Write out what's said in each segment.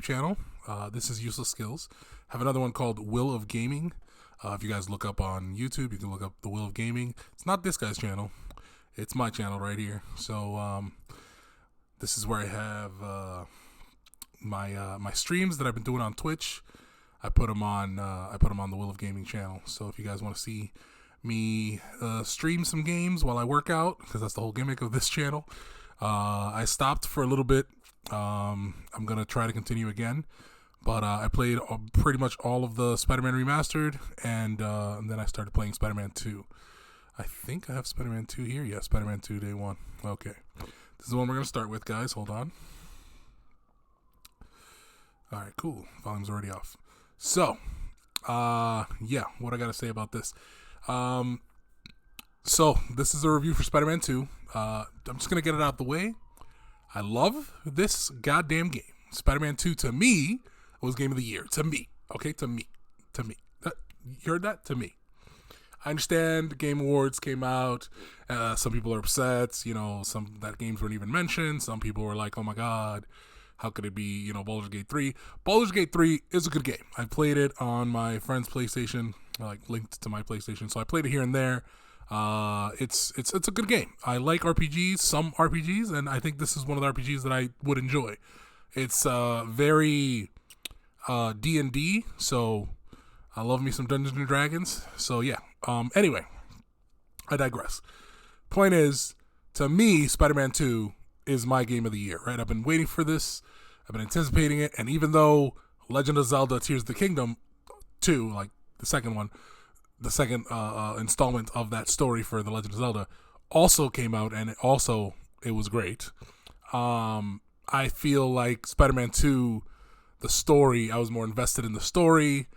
channel. This is Useless Skills. I have another one called Will of Gaming. If you guys look up on YouTube, you can look up the Will of Gaming. It's not this guy's channel. It's my channel right here. So this is where I have my streams that I've been doing on Twitch. I put them on the Will of Gaming channel. So if you guys want to see me stream some games while I work out, because that's the whole gimmick of this channel. I stopped for a little bit. I'm gonna try to continue again, but I played pretty much all of the Spider-Man Remastered, and then I started playing Spider-Man 2. I think I have Spider-Man 2 here. Yeah, Spider-Man 2 Day 1. Okay, this is the one we're gonna start with, guys. Hold on. All right, cool. Volume's already off. So, yeah, what I gotta say about this. So this is a review for Spider-Man 2. I'm just gonna get it out the way. I love this goddamn game. Spider-Man 2 to me was game of the year. To me. Okay, to me. You heard that? To me. I understand the Game Awards came out. Some people are upset. You know, that games weren't even mentioned. Some people were like, oh my god, how could it be, you know, Baldur's Gate 3? Baldur's Gate 3 is a good game. I played it on my friend's PlayStation, like linked to my PlayStation. So I played it here and there. It's a good game. I like RPGs, some RPGs, and I think this is one of the RPGs that I would enjoy. It's very D&D, so I love me some Dungeons and Dragons. So yeah. Anyway, I digress. Point is, to me, Spider-Man 2 is my game of the year, right? I've been waiting for this. I've been anticipating it, and even though Legend of Zelda Tears of the Kingdom 2, like the second one, the second installment of that story for The Legend of Zelda also came out, and it was great. I feel like Spider-Man 2, the story, I was more invested in the story,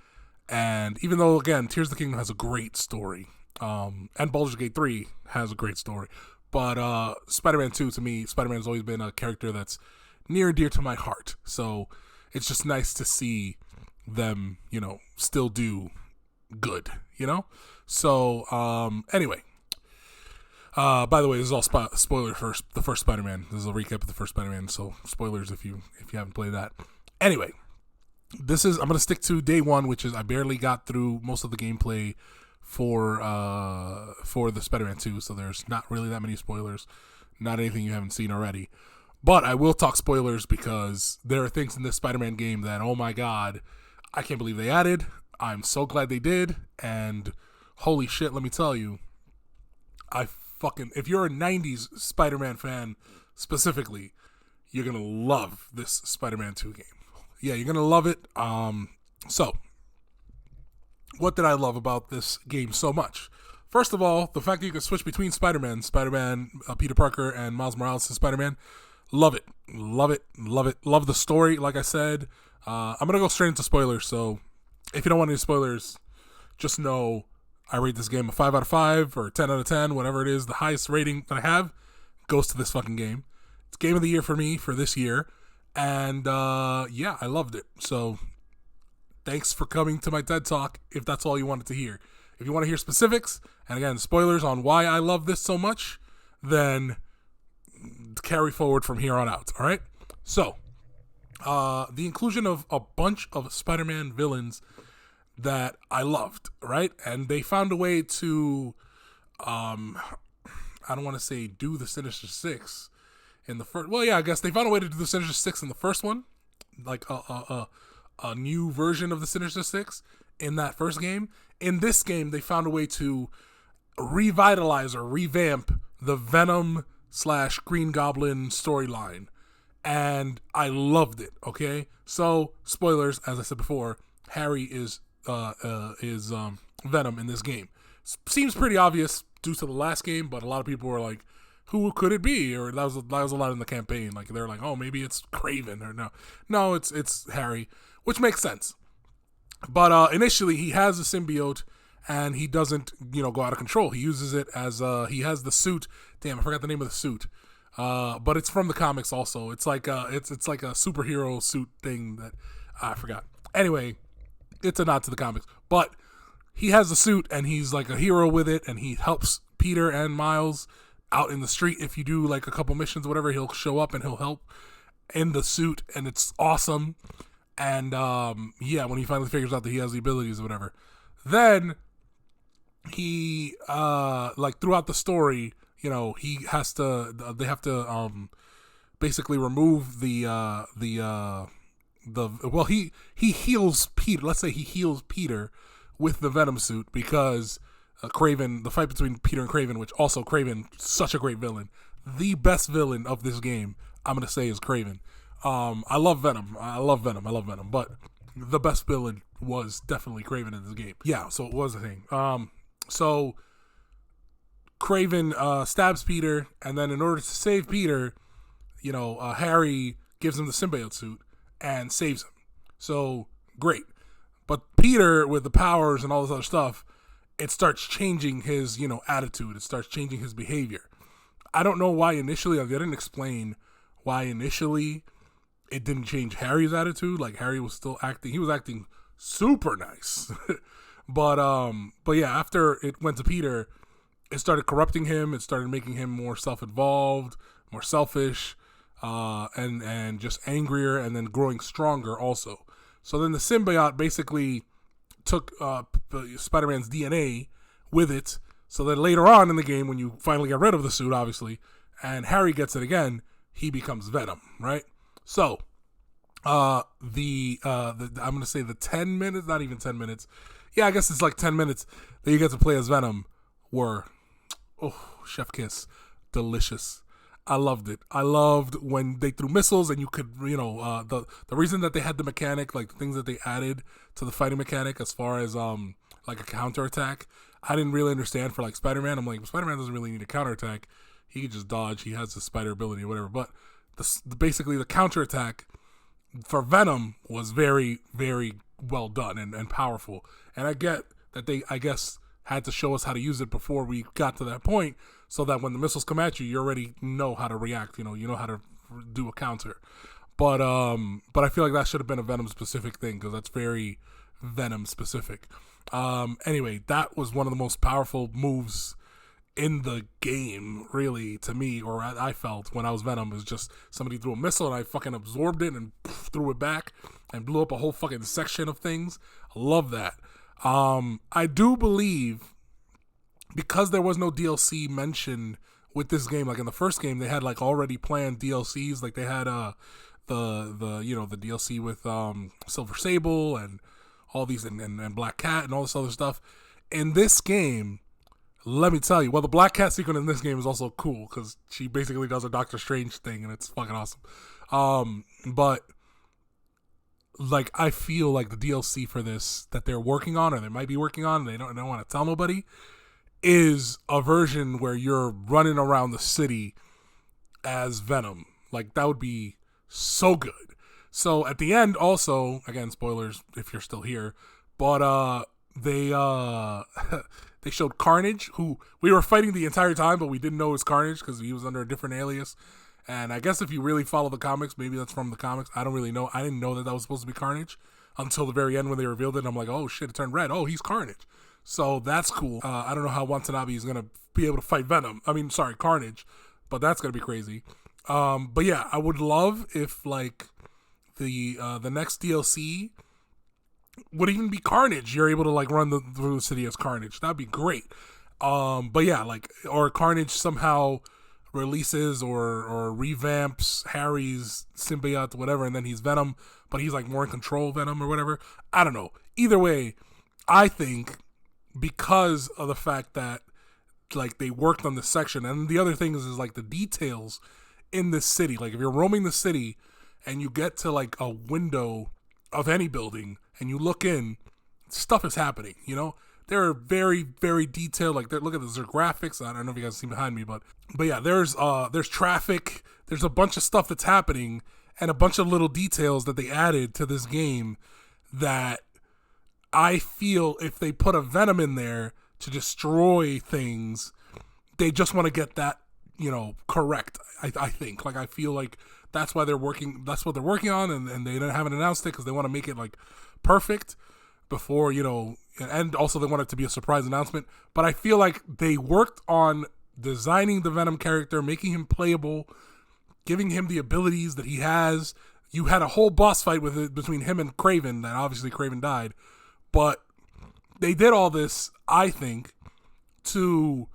and even though, again, Tears of the Kingdom has a great story, and Baldur's Gate 3 has a great story, but Spider-Man 2, to me, Spider-Man has always been a character that's near and dear to my heart, so it's just nice to see them, you know, still do good, you know? So, anyway. By the way, this is all spoiler for the first Spider-Man. This is a recap of the first Spider-Man, so spoilers if you haven't played that. Anyway, I'm going to stick to day one, which is I barely got through most of the gameplay for the Spider-Man 2, so there's not really that many spoilers, not anything you haven't seen already. But I will talk spoilers because there are things in this Spider-Man game that, oh my god, I can't believe they added. I'm so glad they did, and holy shit, let me tell you, if you're a 90s Spider-Man fan specifically, you're going to love this Spider-Man 2 game. Yeah, you're going to love it. So, what did I love about this game so much? First of all, the fact that you can switch between Spider-Man, Peter Parker, and Miles Morales as Spider-Man, love it. Love it. Love it. Love the story, like I said. I'm going to go straight into spoilers, so if you don't want any spoilers, just know I rate this game a 5 out of 5 or 10 out of 10, whatever it is. The highest rating that I have goes to this fucking game. It's game of the year for me for this year. And, yeah, I loved it. So, thanks for coming to my TED Talk if that's all you wanted to hear. If you want to hear specifics, and again, spoilers on why I love this so much, then carry forward from here on out, all right? So, the inclusion of a bunch of Spider-Man villains that I loved, right? And they found a way to, I don't want to say do the Sinister Six in the first. Well, yeah, I guess they found a way to do the Sinister Six in the first one, like a new version of the Sinister Six in that first game. In this game, they found a way to revitalize or revamp the Venom / Green Goblin storyline. And I loved it, okay? So, spoilers, as I said before, Harry is Venom in this game. Seems pretty obvious due to the last game, but a lot of people were like, who could it be? Or that was a lot in the campaign. Like, they're like, oh, maybe it's Kraven, or no, it's Harry, which makes sense. But initially, he has a symbiote, and he doesn't, go out of control. He uses it as he has the suit. Damn, I forgot the name of the suit. But it's from the comics also. It's like it's like a superhero suit thing that I forgot. Anyway, it's a nod to the comics. But he has the suit, and he's like a hero with it, and he helps Peter and Miles out in the street. If you do like a couple missions or whatever, he'll show up and he'll help in the suit, and it's awesome. And yeah, when he finally figures out that he has the abilities or whatever, then he like throughout the story, you know, he has to they have to basically remove well, he heals Peter. Let's say he heals Peter with the Venom suit because Kraven, the fight between Peter and Kraven, which also Kraven, such a great villain, the best villain of this game, I'm gonna say is Kraven. I love Venom. I love Venom. But the best villain was definitely Kraven in this game. Yeah, so it was a thing. So Kraven stabs Peter, and then in order to save Peter, you know, Harry gives him the symbiote suit and saves him. So great. But Peter, with the powers and all this other stuff, it starts changing his, you know, attitude. It starts changing his behavior. I don't know why initially, like, they didn't explain why initially it didn't change Harry's attitude. Like, Harry was still acting, he was acting super nice. but yeah, after it went to Peter, it started corrupting him. It started making him more self-involved, more selfish, and just angrier, and then growing stronger also. So then the symbiote basically took Spider-Man's DNA with it. So that later on in the game, when you finally get rid of the suit, obviously, and Harry gets it again, he becomes Venom, right? So I'm gonna say the 10 minutes, not even 10 minutes. Yeah, I guess it's like 10 minutes that you get to play as Venom were, chef kiss, delicious. I loved it. I loved when they threw missiles and you could, you know, the reason that they had the mechanic, like the things that they added to the fighting mechanic as far as like a counterattack, I didn't really understand for like Spider-Man. I'm like, Spider-Man doesn't really need a counterattack. He can just dodge. He has the spider ability or whatever. But basically the counterattack for Venom was very, very well done and powerful. And I get that they, I guess, had to show us how to use it before we got to that point, so that when the missiles come at you, you already know how to react. You know how to do a counter. But I feel like that should have been a Venom specific thing, because that's very Venom specific. Anyway, that was one of the most powerful moves in the game, really, to me, or I felt when I was Venom. Is just somebody threw a missile and I fucking absorbed it and threw it back and blew up a whole fucking section of things. I love that. I do believe, because there was no DLC mentioned with this game, like in the first game, they had like already planned DLCs. Like they had the you know, the DLC with Silver Sable and all these and Black Cat and all this other stuff. In this game, let me tell you, well, the Black Cat sequence in this game is also cool because she basically does a Doctor Strange thing and it's fucking awesome. But like, I feel like the DLC for this that they're working on, or they might be working on, and they don't want to tell nobody, is a version where you're running around the city as Venom. Like, that would be so good. So at the end, also, again, spoilers if you're still here, but they they showed Carnage, who we were fighting the entire time, but we didn't know it was Carnage because he was under a different alias. And I guess if you really follow the comics, maybe that's from the comics. I don't really know. I didn't know that was supposed to be Carnage until the very end when they revealed it. And I'm like, oh shit, it turned red. Oh, he's Carnage. So that's cool. I don't know how Watanabe is going to be able to fight Carnage, but that's going to be crazy. But yeah, I would love if like the next DLC would even be Carnage. You're able to like run through the city as Carnage. That'd be great. But yeah, like, or Carnage somehow releases or revamps Harry's symbiote, whatever, and then he's Venom, but he's like more in control of Venom or whatever. I don't know. Either way, I think because of the fact that like they worked on this section, and the other thing is like the details in this city. Like if you're roaming the city and you get to like a window of any building and you look in, stuff is happening, you know? They're very, very detailed. Like, look at this. There's graphics. I don't know if you guys see behind me, but yeah, there's traffic. There's a bunch of stuff that's happening and a bunch of little details that they added to this game that I feel if they put a Venom in there to destroy things, they just want to get that, you know, correct. I think. Like, I feel like that's why they're working. That's what they're working on, and they haven't announced it because they want to make it like perfect before, you know. And also they want it to be a surprise announcement. But I feel like they worked on designing the Venom character, making him playable, giving him the abilities that he has, you had a whole boss fight between him and Craven. That obviously Craven died, but they did all this, I think, to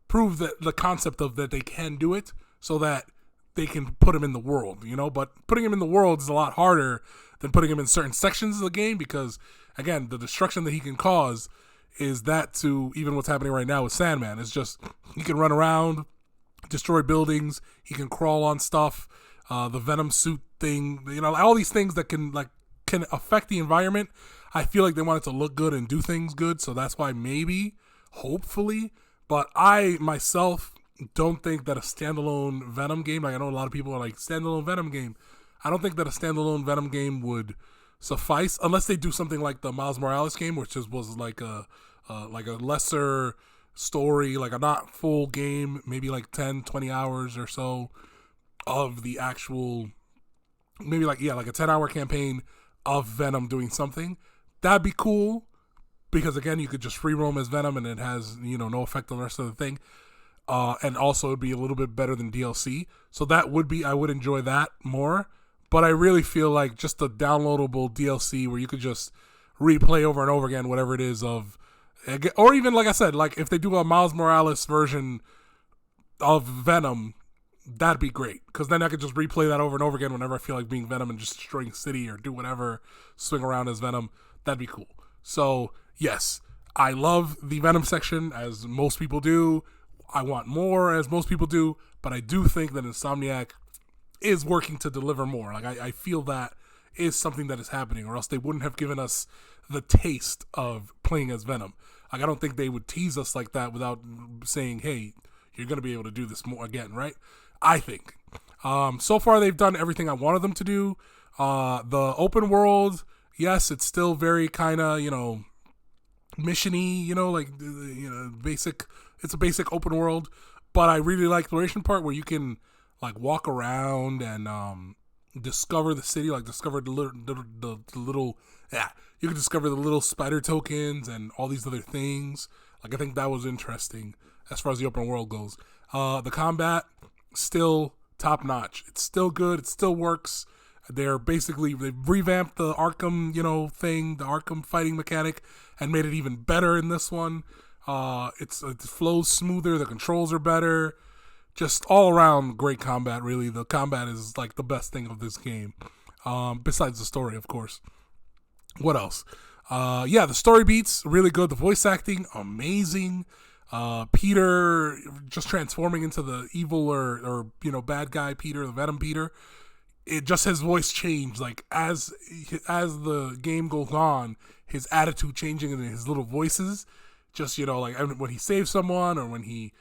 prove that the concept of that they can do it, so that they can put him in the world, But putting him in the world is a lot harder than putting him in certain sections of the game because, again, the destruction that he can cause is that to even what's happening right now with Sandman. It's just he can run around, destroy buildings, he can crawl on stuff, the Venom suit thing, all these things that can affect the environment. I feel like they want it to look good and do things good, so that's why maybe, hopefully, but I myself don't think that a standalone Venom game, like I know a lot of people are like, standalone Venom game. I don't think that a standalone Venom game would suffice unless they do something like the Miles Morales game, which was like a lesser story, like a not full game, maybe like 10, 20 hours or so of the actual, maybe like a 10-hour campaign of Venom doing something. That'd be cool because, again, you could just free roam as Venom and it has, no effect on the rest of the thing. And also it'd be a little bit better than DLC. So I would enjoy that more. But I really feel like just a downloadable DLC where you could just replay over and over again whatever it is or even, like I said, like if they do a Miles Morales version of Venom, that'd be great. Because then I could just replay that over and over again whenever I feel like being Venom and just destroying city or do whatever, swing around as Venom. That'd be cool. So, yes, I love the Venom section, as most people do. I want more, as most people do, but I do think that Insomniac is working to deliver more. Like I feel that is something that is happening, or else they wouldn't have given us the taste of playing as Venom. Like I don't think they would tease us like that without saying, "Hey, you're going to be able to do this more again," right? I think. So far they've done everything I wanted them to do. The open world, yes, it's still very kind of mission-y, basic. It's a basic open world, but I really like the exploration part where you can like walk around and discover the city, like discover the little you can discover the little spider tokens and all these other things. Like I think that was interesting as far as the open world goes. The combat still top notch. It's still good. It still works. They've revamped the Arkham thing, the Arkham fighting mechanic, and made it even better in this one. It flows smoother. The controls are better. Just all around great combat, really. The combat is like the best thing of this game. Besides the story, of course. What else? The story beats, really good. The voice acting, amazing. Peter just transforming into the evil or bad guy Peter, the Venom Peter. It just, his voice changed. Like as the game goes on, his attitude changing and his little voices. Just, like when he saves someone or when he,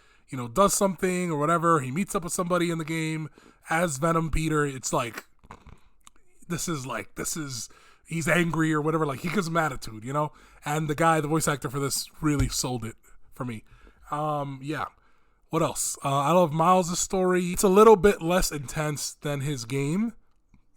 does something or whatever, he meets up with somebody in the game as Venom Peter. It's like, he's angry or whatever. Like he gives him attitude, and the voice actor for this really sold it for me. What else? I love Miles' story. It's a little bit less intense than his game.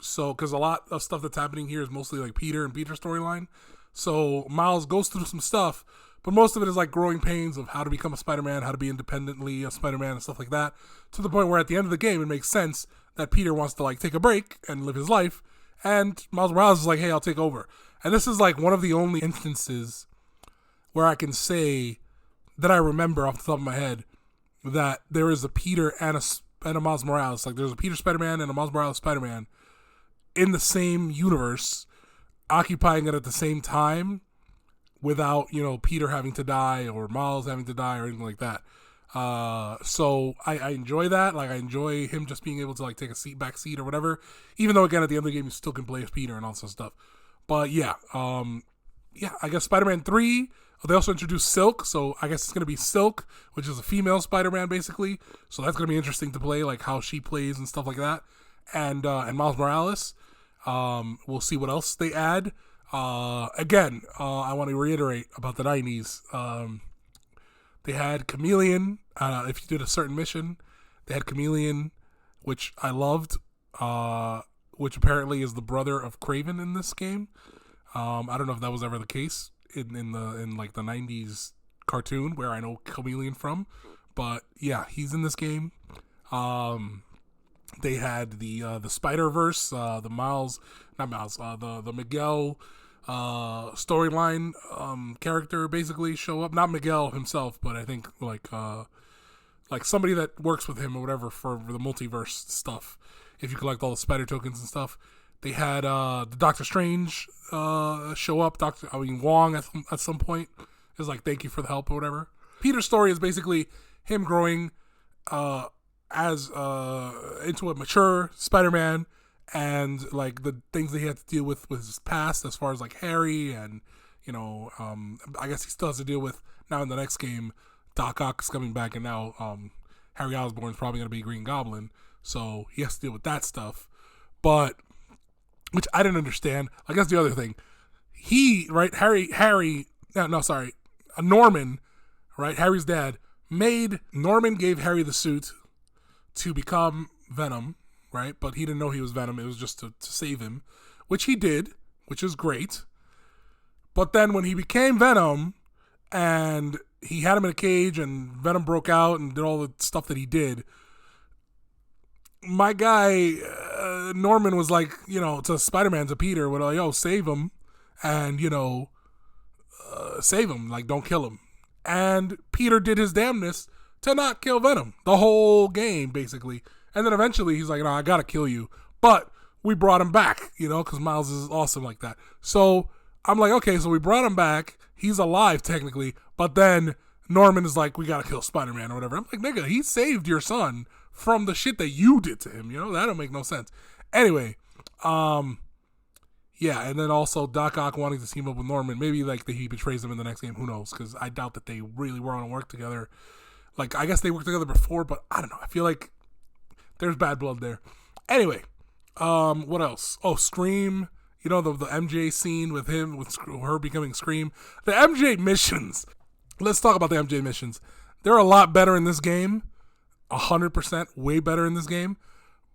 So, because a lot of stuff that's happening here is mostly like Peter and Peter's storyline. So Miles goes through some stuff, but most of it is like growing pains of how to become a Spider-Man, how to be independently a Spider-Man and stuff like that. To the point where at the end of the game, it makes sense that Peter wants to like take a break and live his life. And Miles Morales is like, hey, I'll take over. And this is like one of the only instances where I can say that I remember off the top of my head that there is a Peter and a Miles Morales. Like there's a Peter Spider-Man and a Miles Morales Spider-Man in the same universe, occupying it at the same time without, Peter having to die or Miles having to die or anything like that. So I enjoy that. Like I enjoy him just being able to like take a back seat or whatever, even though again, at the end of the game, you still can play as Peter and all this stuff. But I guess Spider-Man 3, they also introduced Silk. So I guess it's going to be Silk, which is a female Spider-Man basically. So that's going to be interesting to play, like how she plays and stuff like that. And Miles Morales, we'll see what else they add. Again, I want to reiterate about the 90s. They had Chameleon. If you did a certain mission, they had Chameleon, which I loved, which apparently is the brother of Craven in this game. I don't know if that was ever the case in like the 90s cartoon where I know Chameleon from, but yeah, he's in this game. They had the Spider-Verse, the Miles, not Miles, the Miguel storyline character basically show up. Not Miguel himself, but I think like somebody that works with him or whatever for the multiverse stuff. If you collect all the spider tokens and stuff, they had the Doctor Strange show up. Wong at some point is like, thank you for the help or whatever. Peter's story is basically him growing as into a mature Spider-Man, and like the things that he had to deal with his past as far as like Harry, and I guess he still has to deal with now in the next game. Doc Ock is coming back, and now Harry Osborn is probably going to be Green Goblin, so he has to deal with that stuff. But which I didn't understand. Like, that's the other thing. Norman, right? Harry's dad Norman gave Harry the suit to become Venom, right? But he didn't know he was Venom. It was just to save him, which he did, which is great. But then when he became Venom and he had him in a cage and Venom broke out and did all the stuff that he did, my guy Norman was like, to Spider-Man, to Peter, would like, yo, save him, and save him, like, don't kill him. And Peter did his damnness to not kill Venom the whole game, basically. And then eventually he's like, no, I gotta kill you. But we brought him back, because Miles is awesome like that. So I'm like, okay, so we brought him back. He's alive technically, but then Norman is like, we gotta kill Spider-Man or whatever. I'm like, nigga, he saved your son from the shit that you did to him. That don't make no sense. Anyway, yeah, and then also Doc Ock wanting to team up with Norman. Maybe like he betrays him in the next game. Who knows? Because I doubt that they really were going to work together. Like, I guess they worked together before, but I don't know. I feel like there's bad blood there. Anyway, what else? Oh, Scream. The MJ scene with him, with her becoming Scream. The MJ missions. Let's talk about the MJ missions. They're a lot better in this game. 100% way better in this game.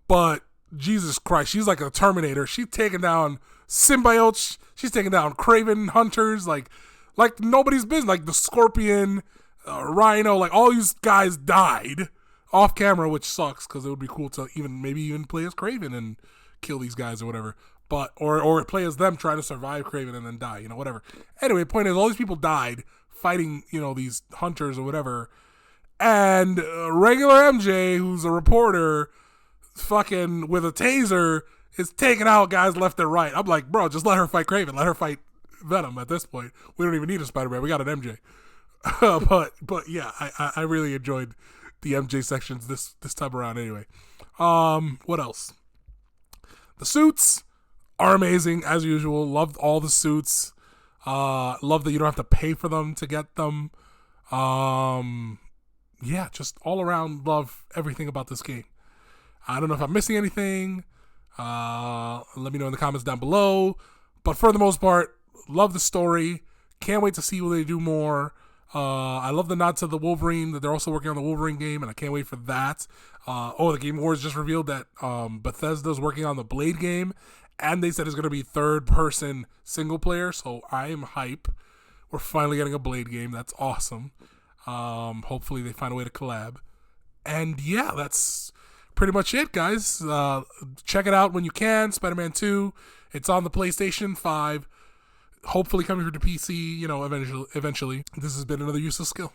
But Jesus Christ, she's like a Terminator. She's taking down symbiotes. She's taking down Kraven hunters. Like nobody's business. Like the Scorpion, Rhino. Like all these guys died off camera, which sucks because it would be cool to maybe even play as Kraven and kill these guys or whatever. But or play as them trying to survive Kraven and then die. Whatever. Anyway, the point is, all these people died fighting these hunters or whatever. And regular MJ, who's a reporter, fucking with a taser, is taking out guys left and right. I'm like, bro, just let her fight Kraven. Let her fight Venom at this point. We don't even need a Spider-Man. We got an MJ. but yeah, I really enjoyed the MJ sections this time around anyway. What else? The suits are amazing, as usual. Loved all the suits. Love that you don't have to pay for them to get them. Yeah, just all around love everything about this game. I don't know if I'm missing anything. Let me know in the comments down below. But for the most part, love the story. Can't wait to see what they do more. I love the nod to the Wolverine, that they're also working on the Wolverine game, and I can't wait for that. The Game Awards just revealed that Bethesda's working on the Blade game, and they said it's going to be third-person single-player, so I am hype. We're finally getting a Blade game. That's awesome. Hopefully they find a way to collab. And yeah, that's pretty much it, guys. Check it out when you can. Spider-Man 2. It's on the PlayStation 5. Hopefully coming to PC, eventually. This has been another useless skill.